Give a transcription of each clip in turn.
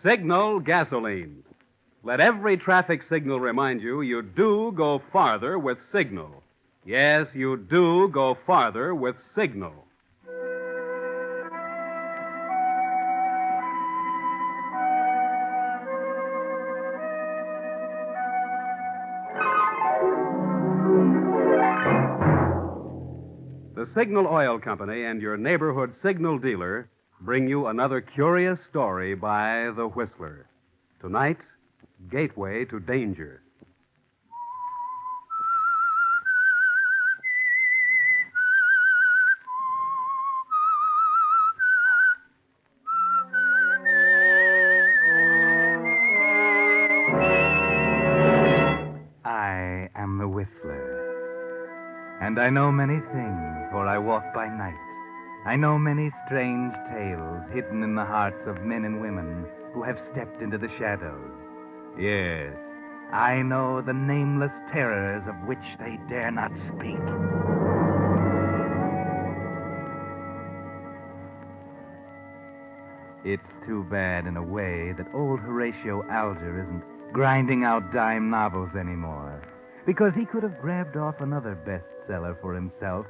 Signal gasoline. Let every traffic signal remind you you do go farther with Signal. Yes, you do go farther with Signal. The Signal Oil Company and your neighborhood Signal dealer bring you another curious story by The Whistler. Tonight, Gateway to Danger. I am the Whistler. And I know many things, for I walk by night. I know many strange tales hidden in the hearts of men and women who have stepped into the shadows. Yes, I know the nameless terrors of which they dare not speak. It's too bad, in a way, that old Horatio Alger isn't grinding out dime novels anymore, because he could have grabbed off another bestseller for himself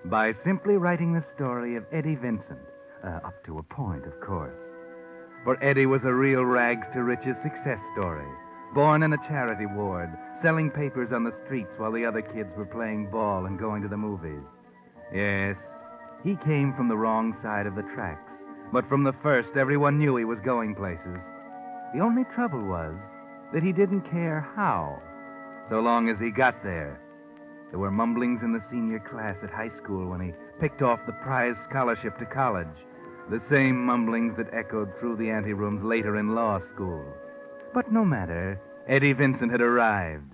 by simply writing the story of Eddie Vincent, up to a point, of course. For Eddie was a real rags-to-riches success story, born in a charity ward, selling papers on the streets while the other kids were playing ball and going to the movies. Yes, he came from the wrong side of the tracks, but from the first, everyone knew he was going places. The only trouble was that he didn't care how, so long as he got there. There were mumblings in the senior class at high school when he picked off the prize scholarship to college, the same mumblings that echoed through the anterooms later in law school. But no matter, Eddie Vincent had arrived,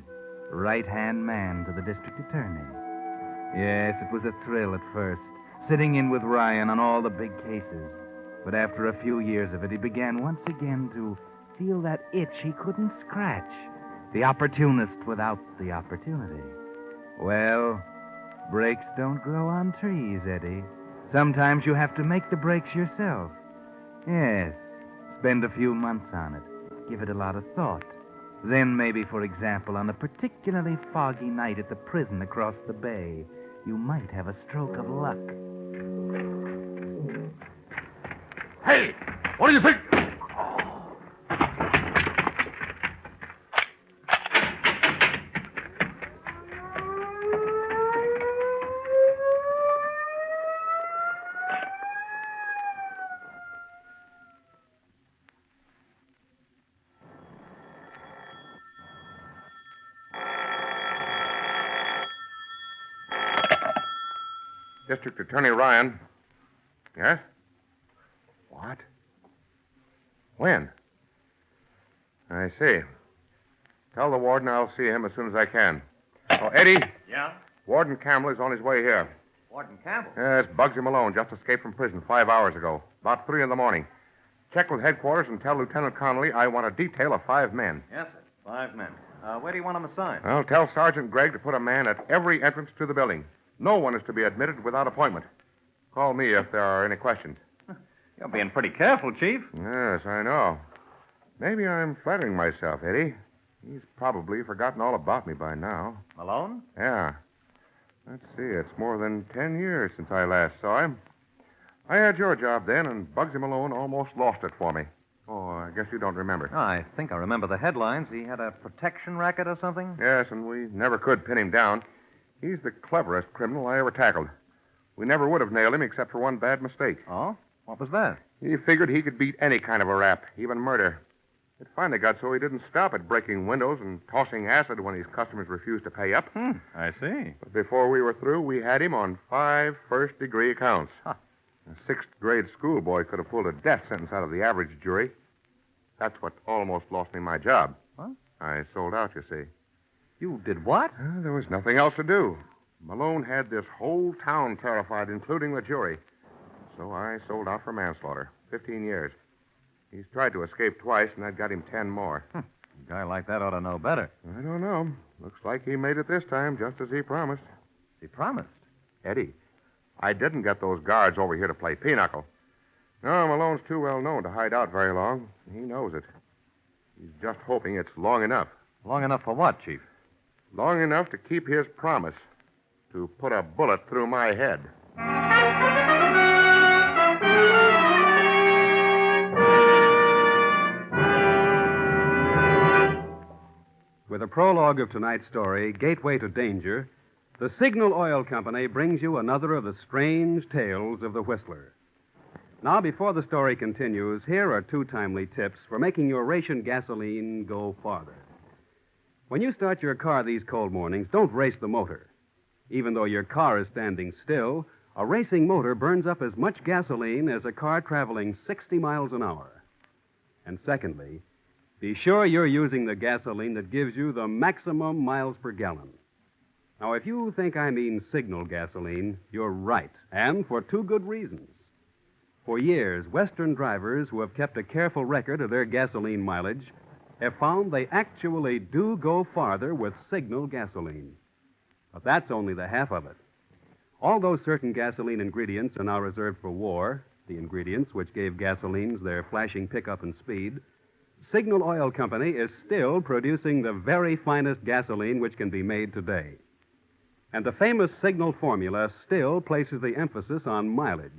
right-hand man to the district attorney. Yes, it was a thrill at first, sitting in with Ryan on all the big cases. But after a few years of it, he began once again to feel that itch he couldn't scratch, the opportunist without the opportunity. Well, breaks don't grow on trees, Eddie. Sometimes you have to make the breaks yourself. Yes, spend a few months on it. Give it a lot of thought. Then maybe, for example, on a particularly foggy night at the prison across the bay, you might have a stroke of luck. Hey, what do you think? District Attorney Ryan. Yes? What? When? I see. Tell the warden I'll see him as soon as I can. Oh, Eddie. Yeah? Warden Campbell is on his way here. Warden Campbell? Yes, Bugsy Malone just escaped from prison 5 hours ago, about 3 in the morning. Check with headquarters and tell Lieutenant Connolly I want a detail of 5 men. Yes, sir. 5 men. Where do you want them assigned? Well, tell Sergeant Gregg to put a man at every entrance to the building. No one is to be admitted without appointment. Call me if there are any questions. You're being pretty careful, Chief. Yes, I know. Maybe I'm flattering myself, Eddie. He's probably forgotten all about me by now. Malone? Yeah. Let's see, it's more than 10 years since I last saw him. I had your job then, and Bugsy Malone almost lost it for me. Oh, I guess you don't remember. I think I remember the headlines. He had a protection racket or something? Yes, and we never could pin him down. He's the cleverest criminal I ever tackled. We never would have nailed him except for one bad mistake. Oh? What was that? He figured he could beat any kind of a rap, even murder. It finally got so he didn't stop at breaking windows and tossing acid when his customers refused to pay up. I see. But before we were through, we had him on 5 first-degree counts. Huh. A 6th-grade schoolboy could have pulled a death sentence out of the average jury. That's what almost lost me my job. What? I sold out, you see. You did what? There was nothing else to do. Malone had this whole town terrified, including the jury. So I sold out for manslaughter. 15 years. He's tried to escape twice, and that got him 10 more. A guy like that ought to know better. I don't know. Looks like he made it this time, just as he promised. He promised. Eddie, I didn't get those guards over here to play pinochle. No, Malone's too well known to hide out very long. He knows it. He's just hoping it's long enough. Long enough for what, Chief? Long enough to keep his promise to put a bullet through my head. With a prologue of tonight's story, Gateway to Danger, the Signal Oil Company brings you another of the strange tales of the Whistler. Now, before the story continues, here are 2 timely tips for making your ration gasoline go farther. When you start your car these cold mornings, don't race the motor. Even though your car is standing still, a racing motor burns up as much gasoline as a car traveling 60 miles an hour. And secondly, be sure you're using the gasoline that gives you the maximum miles per gallon. Now, if you think I mean Signal gasoline, you're right, and for 2 good reasons. For years, Western drivers who have kept a careful record of their gasoline mileage have found they actually do go farther with Signal gasoline. But that's only the half of it. Although certain gasoline ingredients are now reserved for war, the ingredients which gave gasolines their flashing pickup and speed, Signal Oil Company is still producing the very finest gasoline which can be made today. And the famous Signal formula still places the emphasis on mileage.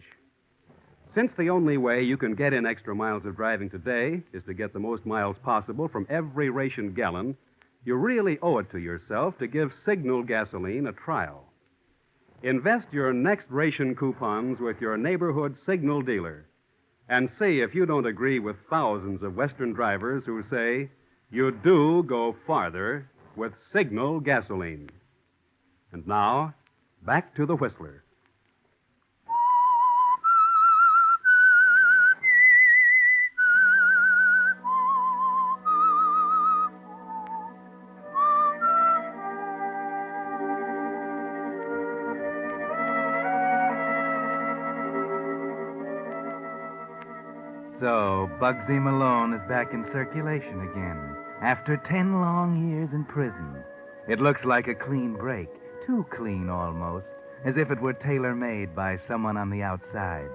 Since the only way you can get in extra miles of driving today is to get the most miles possible from every ration gallon, you really owe it to yourself to give Signal gasoline a trial. Invest your next ration coupons with your neighborhood Signal dealer and see if you don't agree with thousands of Western drivers who say you do go farther with Signal gasoline. And now, back to the Whistler. So, Bugsy Malone is back in circulation again, after 10 long years in prison. It looks like a clean break, too clean almost, as if it were tailor-made by someone on the outside.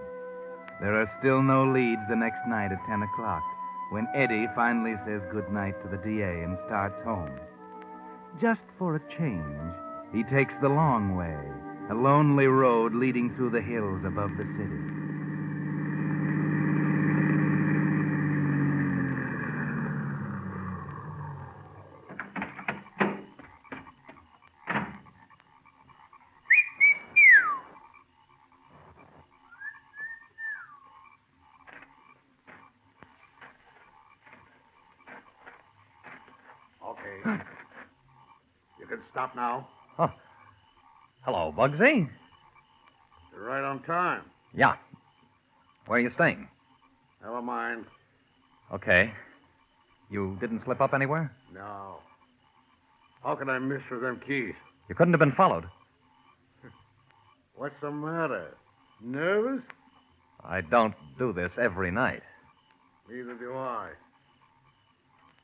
There are still no leads the next night at 10 o'clock, when Eddie finally says goodnight to the DA and starts home. Just for a change, he takes the long way, a lonely road leading through the hills above the city. Okay. You can stop now. Oh. Hello, Bugsy. You're right on time. Yeah. Where are you staying? Never mind. Okay. You didn't slip up anywhere? No. How can I miss with them keys? You couldn't have been followed. What's the matter? Nervous? I don't do this every night. Neither do I.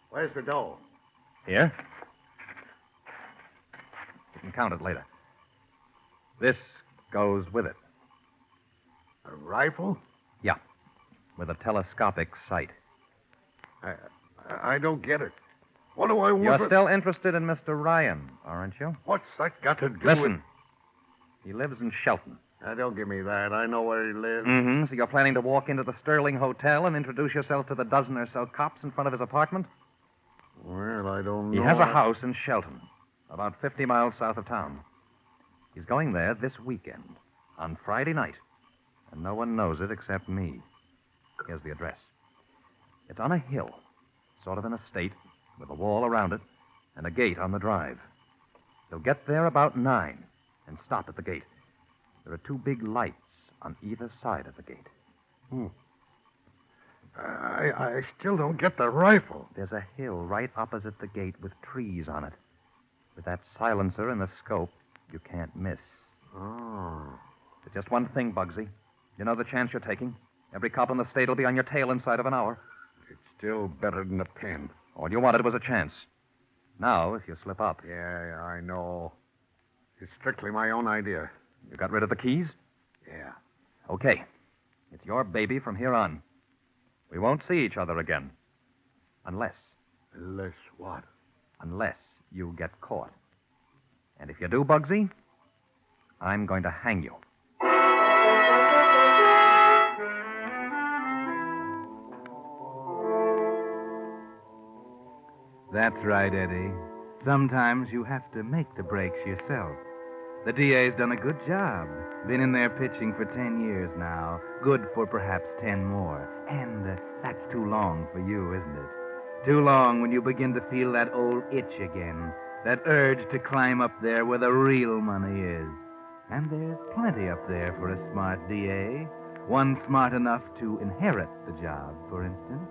Where's the dough? Here. You can count it later. This goes with it. A rifle? Yeah. With a telescopic sight. I don't get it. What do I want? You're still interested in Mr. Ryan, aren't you? What's that got to do with... Listen. He lives in Shelton. Don't give me that. I know where he lives. Mm-hmm. So you're planning to walk into the Sterling Hotel and introduce yourself to the dozen or so cops in front of his apartment? Well, I don't know. He has a house in Shelton, about 50 miles south of town. He's going there this weekend, on Friday night. And no one knows it except me. Here's the address. It's on a hill, sort of an estate, with a wall around it, and a gate on the drive. He'll get there about 9 and stop at the gate. There are 2 big lights on either side of the gate. I still don't get the rifle. There's a hill right opposite the gate with trees on it. With that silencer and the scope, you can't miss. Oh. But just one thing, Bugsy. You know the chance you're taking? Every cop in the state will be on your tail inside of an hour. It's still better than a pen. All you wanted was a chance. Now, if you slip up... Yeah, I know. It's strictly my own idea. You got rid of the keys? Yeah. Okay. It's your baby from here on. We won't see each other again. Unless Unless what? you get caught. And if you do, Bugsy, I'm going to hang you. That's right, Eddie. Sometimes you have to make the breaks yourself. The DA's done a good job. Been in there pitching for 10 years now. Good for perhaps 10 more. And that's too long for you, isn't it? Too long when you begin to feel that old itch again. That urge to climb up there where the real money is. And there's plenty up there for a smart DA. One smart enough to inherit the job, for instance.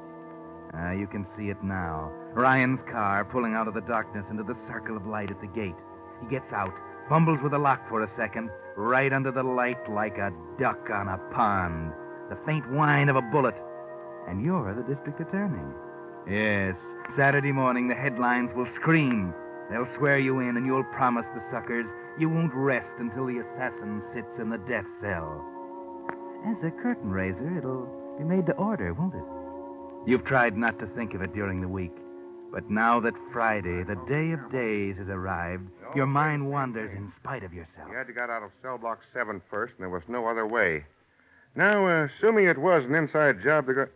You can see it now. Ryan's car pulling out of the darkness into the circle of light at the gate. He gets out, fumbles with the lock for a second, right under the light like a duck on a pond. The faint whine of a bullet. And you're the district attorney. Yes, Saturday morning the headlines will scream. They'll swear you in and you'll promise the suckers you won't rest until the assassin sits in the death cell. As a curtain raiser, it'll be made to order, won't it? You've tried not to think of it during the week. But now that Friday, the day of days, has arrived, your mind wanders in spite of yourself. You had to get out of cell block 7 first, and there was no other way. Now, assuming it was an inside job to go...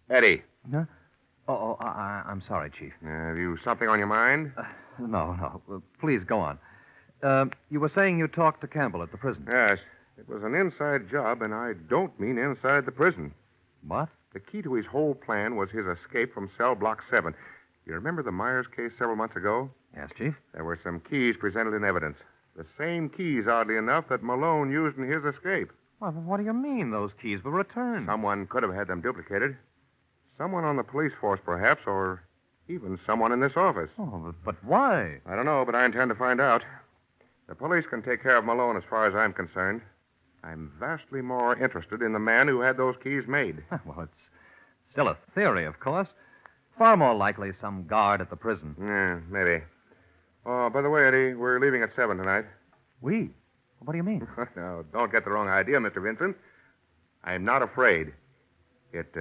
Eddie. Huh? I'm sorry, Chief. Have you something on your mind? No. Please go on. You were saying you talked to Campbell at the prison. Yes. It was an inside job, and I don't mean inside the prison. What? The key to his whole plan was his escape from cell block 7. You remember the Myers case several months ago? Yes, Chief. There were some keys presented in evidence. The same keys, oddly enough, that Malone used in his escape. Well, what do you mean those keys were returned? Someone could have had them duplicated. Someone on the police force, perhaps, or even someone in this office. Oh, but why? I don't know, but I intend to find out. The police can take care of Malone as far as I'm concerned. I'm vastly more interested in the man who had those keys made. Well, it's still a theory, of course. Far more likely some guard at the prison. Yeah, maybe. Oh, by the way, Eddie, we're leaving at 7 tonight. We? What do you mean? Now, don't get the wrong idea, Mr. Vincent. I'm not afraid. It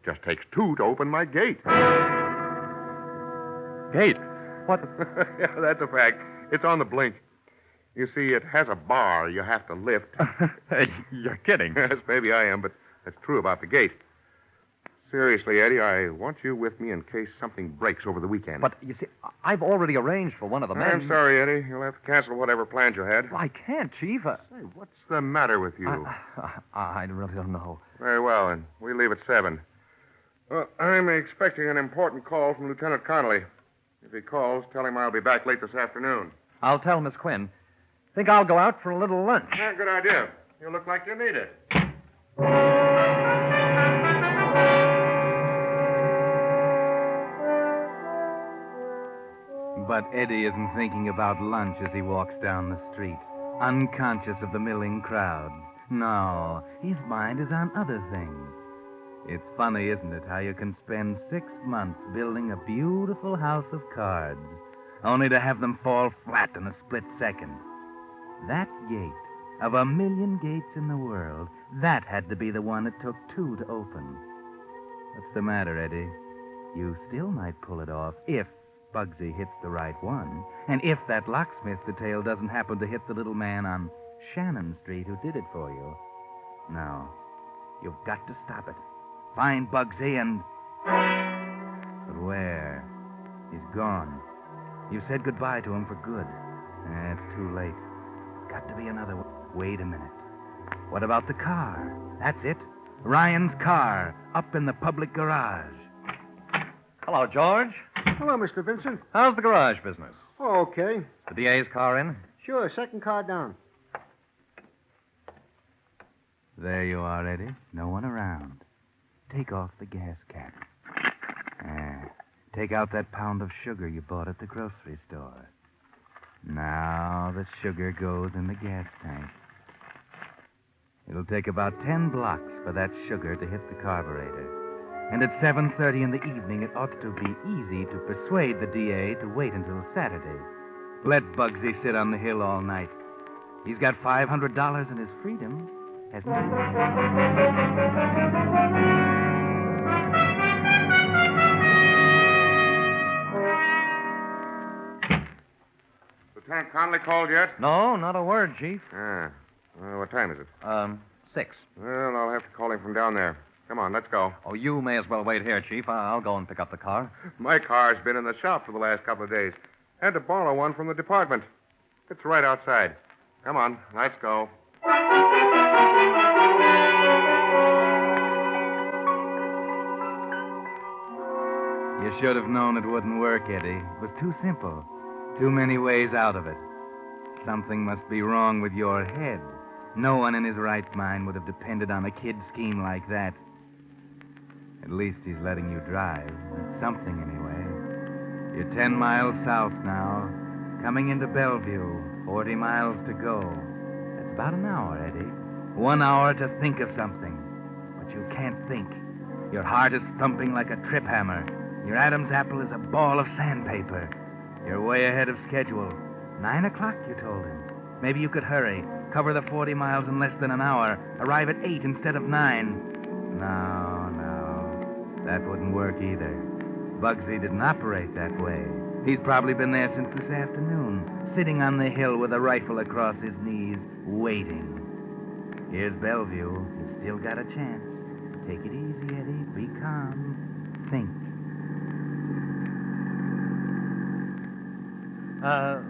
just takes 2 to open my gate. Gate? What? Yeah, that's a fact. It's on the blink. You see, it has a bar you have to lift. You're kidding. Yes, maybe I am, but that's true about the gate. Seriously, Eddie, I want you with me in case something breaks over the weekend. But, you see, I've already arranged for one of the men. I'm sorry, Eddie. You'll have to cancel whatever plans you had. Well, I can't, Chief. Say, what's the matter with you? I really don't know. Very well, and we leave at 7. Well, I'm expecting an important call from Lieutenant Connolly. If he calls, tell him I'll be back late this afternoon. I'll tell Miss Quinn. Think I'll go out for a little lunch. Yeah, good idea. You look like you need it. But Eddie isn't thinking about lunch as he walks down the street, unconscious of the milling crowds. No, his mind is on other things. It's funny, isn't it, how you can spend 6 months building a beautiful house of cards, only to have them fall flat in a split second. That gate, of 1,000,000 gates in the world, that had to be the one it took 2 to open. What's the matter, Eddie? You still might pull it off if Bugsy hits the right one, and if that locksmith detail doesn't happen to hit the little man on Shannon Street who did it for you. No, you've got to stop it. Find Bugsy and... But where? He's gone. You said goodbye to him for good. It's too late. Got to be another one. Wait a minute. What about the car? That's it. Ryan's car, up in the public garage. Hello, George. Hello, Mr. Vincent. How's the garage business? Oh, okay. The DA's car in? Sure, second car down. There you are, Eddie. No one around. Take off the gas cap. Take out that pound of sugar you bought at the grocery store. Now the sugar goes in the gas tank. It'll take about 10 blocks for that sugar to hit the carburetor. And at 7:30 in the evening, it ought to be easy to persuade the DA to wait until Saturday. Let Bugsy sit on the hill all night. He's got $500 in his freedom. hasn't he? Lieutenant Conley called yet? No, not a word, Chief. Ah. Well, what time is it? 6. Well, I'll have to call him from down there. Come on, let's go. Oh, you may as well wait here, Chief. I'll go and pick up the car. My car's been in the shop for the last couple of days. Had to borrow one from the department. It's right outside. Come on, let's go. You should have known it wouldn't work, Eddie. It was too simple. Too many ways out of it. Something must be wrong with your head. No one in his right mind would have depended on a kid scheme like that. At least he's letting you drive. That's something, anyway. You're 10 miles south now, coming into Bellevue. 40 miles to go. That's about an hour, Eddie. 1 hour to think of something. But you can't think. Your heart is thumping like a trip hammer. Your Adam's apple is a ball of sandpaper. You're way ahead of schedule. 9 o'clock, you told him. Maybe you could hurry. Cover the 40 miles in less than an hour. Arrive at 8 instead of 9. No. That wouldn't work either. Bugsy didn't operate that way. He's probably been there since this afternoon, sitting on the hill with a rifle across his knees, waiting. Here's Bellevue. You've still got a chance. Take it easy, Eddie. Be calm. Think.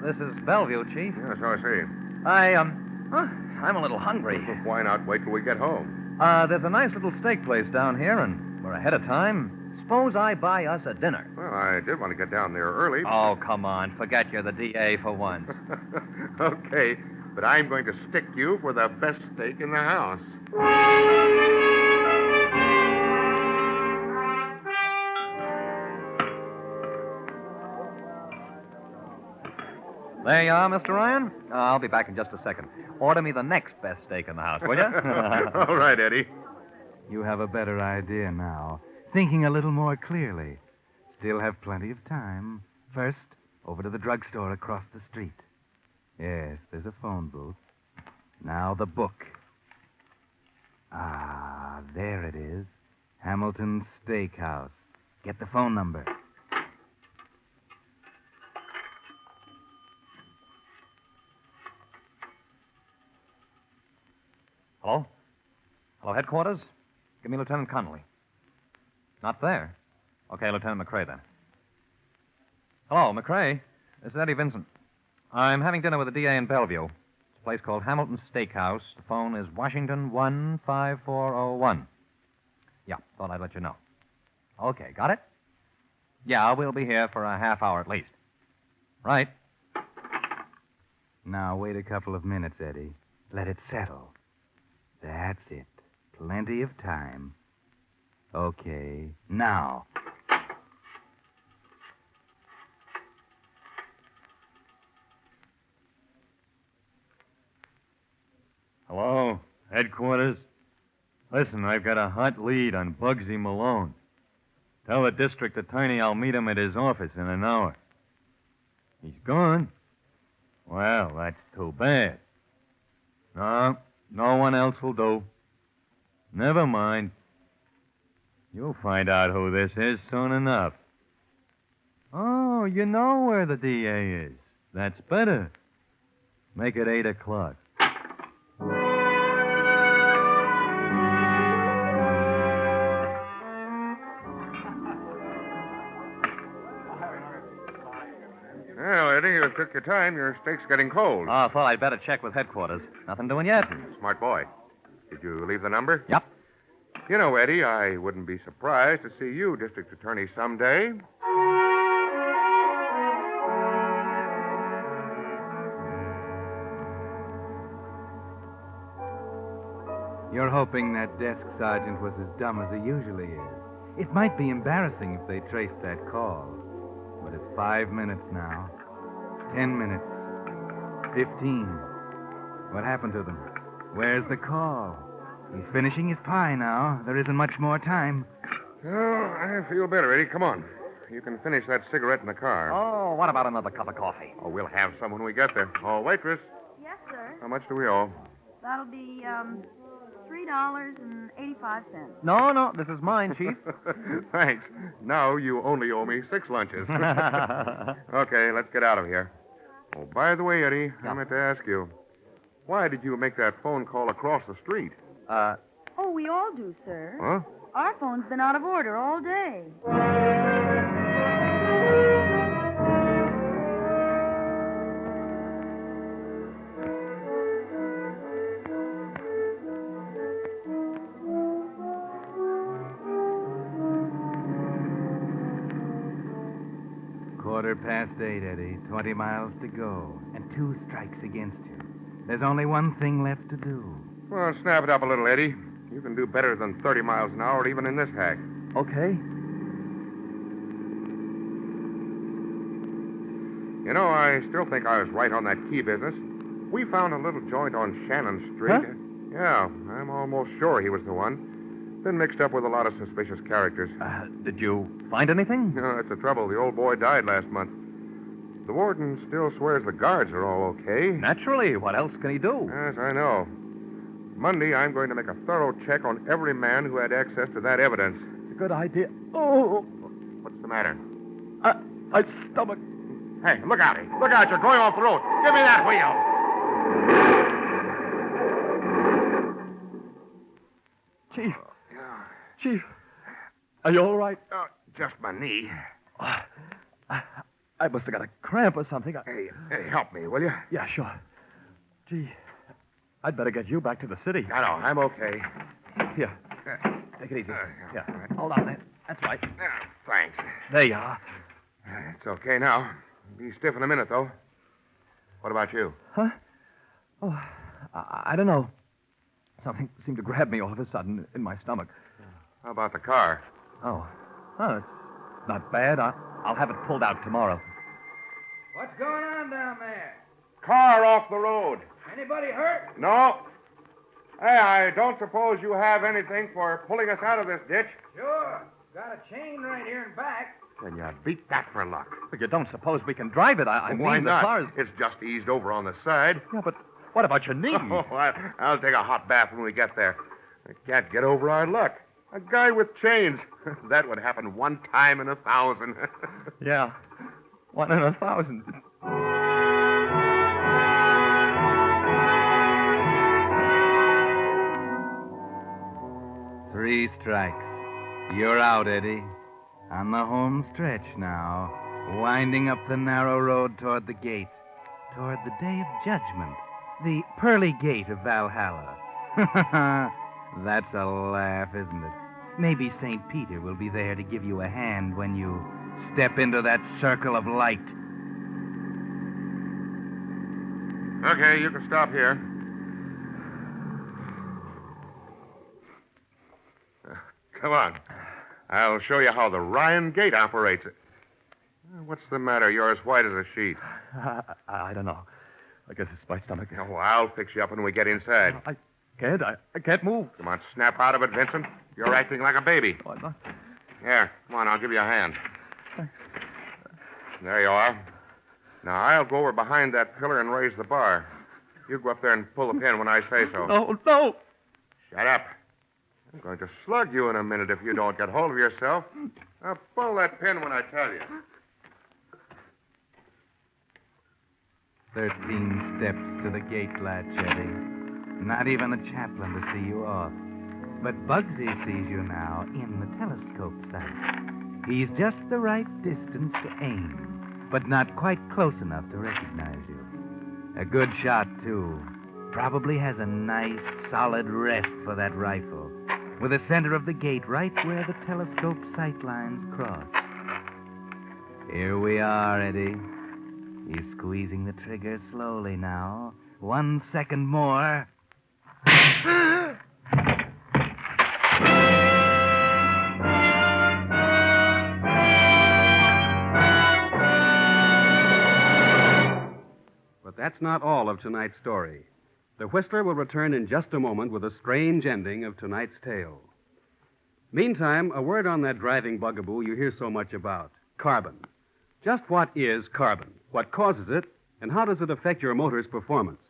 This is Bellevue, Chief. Yeah, so I see. I'm a little hungry. Why not wait till we get home? There's a nice little steak place down here, and we're ahead of time. Suppose I buy us a dinner. Well, I did want to get down there early. Oh, come on. Forget you're the DA for once. Okay, but I'm going to stick you for the best steak in the house. There you are, Mr. Ryan. I'll be back in just a second. Order me the next best steak in the house, will you? All right, Eddie. You have a better idea now. Thinking a little more clearly. Still have plenty of time. First, over to the drugstore across the street. Yes, there's a phone booth. Now the book. Ah, there it is. Hamilton's Steakhouse. Get the phone number. Hello? Hello, headquarters? Give me Lieutenant Connolly. Not there? Okay, Lieutenant McCrae, then. Hello, McCrae. This is Eddie Vincent. I'm having dinner with the DA in Bellevue. It's a place called Hamilton's Steakhouse. The phone is Washington 15401. Yeah, thought I'd let you know. Okay, got it? Yeah, we'll be here for a half hour at least. Right. Now, wait a couple of minutes, Eddie. Let it settle. That's it. Plenty of time. Okay, now. Hello, headquarters. Listen, I've got a hot lead on Bugsy Malone. Tell the district attorney I'll meet him at his office in an hour. He's gone? Well, that's too bad. No one else will do. Never mind. You'll find out who this is soon enough. Oh, you know where the DA is. That's better. Make it 8 o'clock. Well, Eddie, you took your time. Your steak's getting cold. Oh, I thought I'd better check with headquarters. Nothing doing yet? Smart boy. Did you leave the number? Yep. You know, Eddie, I wouldn't be surprised to see you district attorney someday. You're hoping that desk sergeant was as dumb as he usually is. It might be embarrassing if they traced that call. But it's 5 minutes now. 10 minutes. 15. What happened to them? Where's the call? He's finishing his pie now. There isn't much more time. Oh, I feel better, Eddie. Come on. You can finish that cigarette in the car. Oh, what about another cup of coffee? Oh, we'll have some when we get there. Oh, waitress, Yes, sir. how much do we owe? That'll be, $3.85. No, this is mine, Chief. Thanks. Now you only owe me 6 lunches. Okay, let's get out of here. Oh, by the way, Eddie, I meant to ask you, why did you make that phone call across the street? Oh, we all do, sir. Huh? Our phone's been out of order all day. Quarter past 8, Eddie. 20 miles to go. And 2 strikes against you. There's only one thing left to do. Well, snap it up a little, Eddie. You can do better than 30 miles an hour, even in this hack. Okay. You know, I still think I was right on that key business. We found a little joint on Shannon Street. Huh? Yeah, I'm almost sure he was the one. Been mixed up with a lot of suspicious characters. Did you find anything? No, that's the trouble. The old boy died last month. The warden still swears the guards are all okay. Naturally. What else can he do? Yes, I know. Monday, I'm going to make a thorough check on every man who had access to that evidence. It's a good idea. Oh, What's the matter? my stomach. Hey, look out. Look out, you're going off the road. Give me that wheel. Chief, are you all right? Just my knee. I must have got a cramp or something. Hey, help me, will you? Yeah, sure. Gee, I'd better get you back to the city. No, I'm okay. Here, take it easy. Yeah. Hold on there. That's right. Thanks. There you are. It's okay now. Be stiff in a minute, though. What about you? Huh? Oh, I don't know. Something seemed to grab me all of a sudden in my stomach. How about the car? Oh, it's not bad. I'll have it pulled out tomorrow. What's going on down there? Car off the road. Anybody hurt? No. Hey, I don't suppose you have anything for pulling us out of this ditch? Sure. Got a chain right here in back. Then you beat that for luck. But you don't suppose we can drive it? I Why mean, not? the car's... It's just eased over on the side. Yeah, but what about your knee? Oh, I'll take a hot bath when we get there. I can't get over our luck. A guy with chains. That would happen one time in 1,000. Yeah, 1 in 1,000. Three strikes. You're out, Eddie. On the home stretch now, winding up the narrow road toward the gate, toward the day of judgment, the pearly gate of Valhalla. That's a laugh, isn't it? Maybe St. Peter will be there to give you a hand when you step into that circle of light. Okay, you can stop here. Come on. I'll show you how the Ryan Gate operates it. What's the matter? You're as white as a sheet. I don't know. I guess it's my stomach. Oh, I'll fix you up when we get inside. I can't move. Come on, snap out of it, Vincent. You're acting like a baby. Oh, I'm not. Here, come on, I'll give you a hand. Thanks. There you are. Now, I'll go over behind that pillar and raise the bar. You go up there and pull the pin when I say so. No. Shut up. I'm going to slug you in a minute if you don't get hold of yourself. Now, pull that pin when I tell you. 13 steps to the gate latch, Eddie. Not even the chaplain to see you off. But Bugsy sees you now in the telescope sight. He's just the right distance to aim, but not quite close enough to recognize you. A good shot, too. Probably has a nice, solid rest for that rifle, with the center of the gate right where the telescope sight lines cross. Here we are, Eddie. He's squeezing the trigger slowly now. 1 second more. But that's not all of tonight's story. The Whistler will return in just a moment with a strange ending of tonight's tale. Meantime, a word on that driving bugaboo you hear so much about, carbon. Just what is carbon? What causes it? And how does it affect your motor's performance?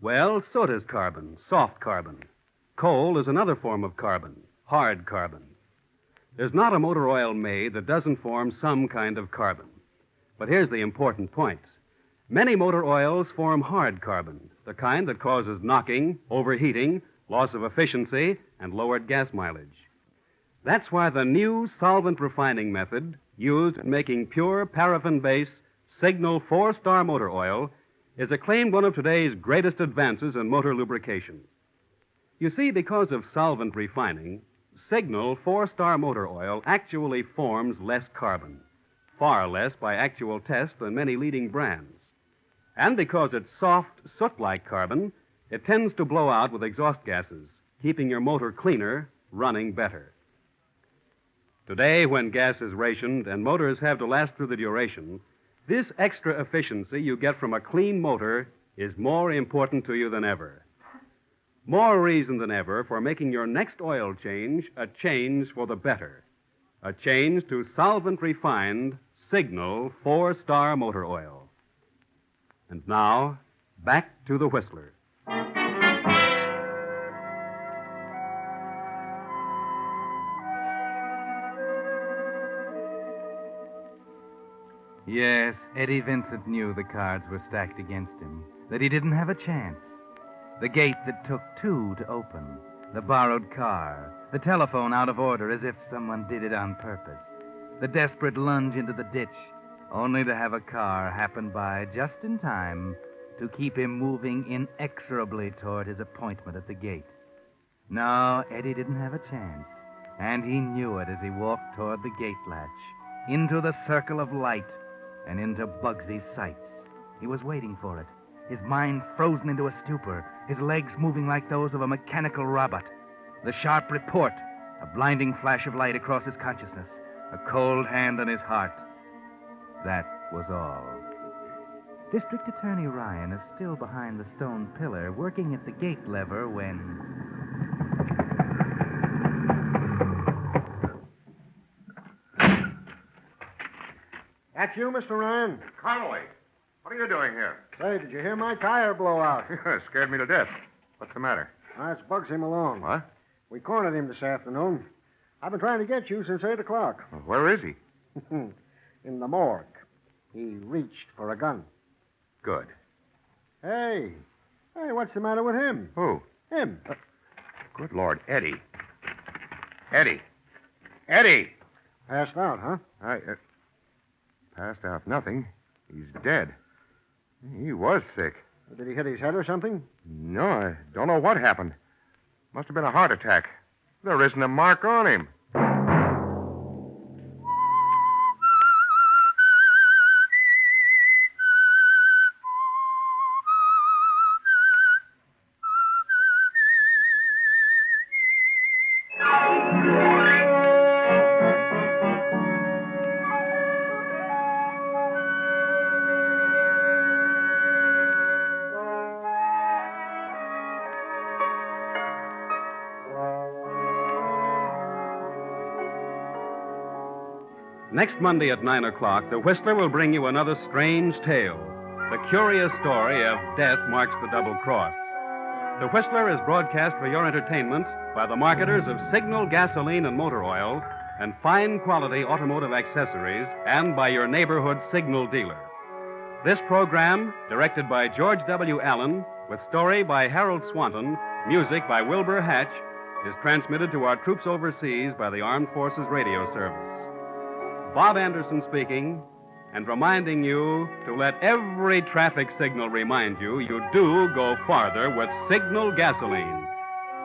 Well, so does carbon, soft carbon. Coal is another form of carbon, hard carbon. There's not a motor oil made that doesn't form some kind of carbon. But here's the important point. Many motor oils form hard carbon, the kind that causes knocking, overheating, loss of efficiency, and lowered gas mileage. That's why the new solvent refining method used in making pure paraffin-based Signal 4-star motor oil is acclaimed one of today's greatest advances in motor lubrication. You see, because of solvent refining, Signal 4-star motor oil actually forms less carbon, far less by actual test than many leading brands. And because it's soft, soot-like carbon, it tends to blow out with exhaust gases, keeping your motor cleaner, running better. Today, when gas is rationed and motors have to last through the duration, this extra efficiency you get from a clean motor is more important to you than ever. More reason than ever for making your next oil change a change for the better. A change to solvent-refined Signal 4-star motor oil. And now, back to the Whistler. Yes, Eddie Vincent knew the cards were stacked against him, that he didn't have a chance. The gate that took two to open, the borrowed car, the telephone out of order as if someone did it on purpose, the desperate lunge into the ditch, only to have a car happen by just in time to keep him moving inexorably toward his appointment at the gate. No, Eddie didn't have a chance, and he knew it as he walked toward the gate latch, into the circle of light, and into Bugsy's sights. He was waiting for it, his mind frozen into a stupor, his legs moving like those of a mechanical robot. The sharp report, a blinding flash of light across his consciousness, a cold hand on his heart. That was all. District Attorney Ryan is still behind the stone pillar, working at the gate lever when... That's you, Mr. Ryan? Connolly, what are you doing here? Say, did you hear my tire blow out? Scared me to death. What's the matter? That's Bugsy Malone. What? We cornered him this afternoon. I've been trying to get you since 8 o'clock. Well, where is he? In the morgue. He reached for a gun. Good. Hey, what's the matter with him? Who? Him. Good Lord, Eddie. Eddie! Passed out, huh? Passed out nothing. He's dead. He was sick. Did he hit his head or something? No, I don't know what happened. Must have been a heart attack. There isn't a mark on him. Next Monday at 9 o'clock, the Whistler will bring you another strange tale. The curious story of Death Marks the Double Cross. The Whistler is broadcast for your entertainment by the marketers of Signal gasoline and motor oil and fine quality automotive accessories, and by your neighborhood Signal dealer. This program, directed by George W. Allen, with story by Harold Swanton, music by Wilbur Hatch, is transmitted to our troops overseas by the Armed Forces Radio Service. Bob Anderson speaking, and reminding you to let every traffic signal remind you do go farther with Signal gasoline.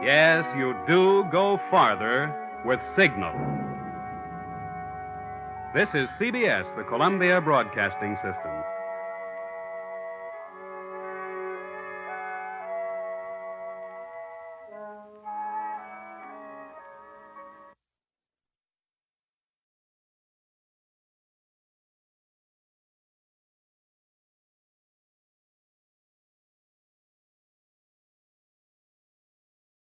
Yes, you do go farther with Signal. This is CBS, the Columbia Broadcasting System.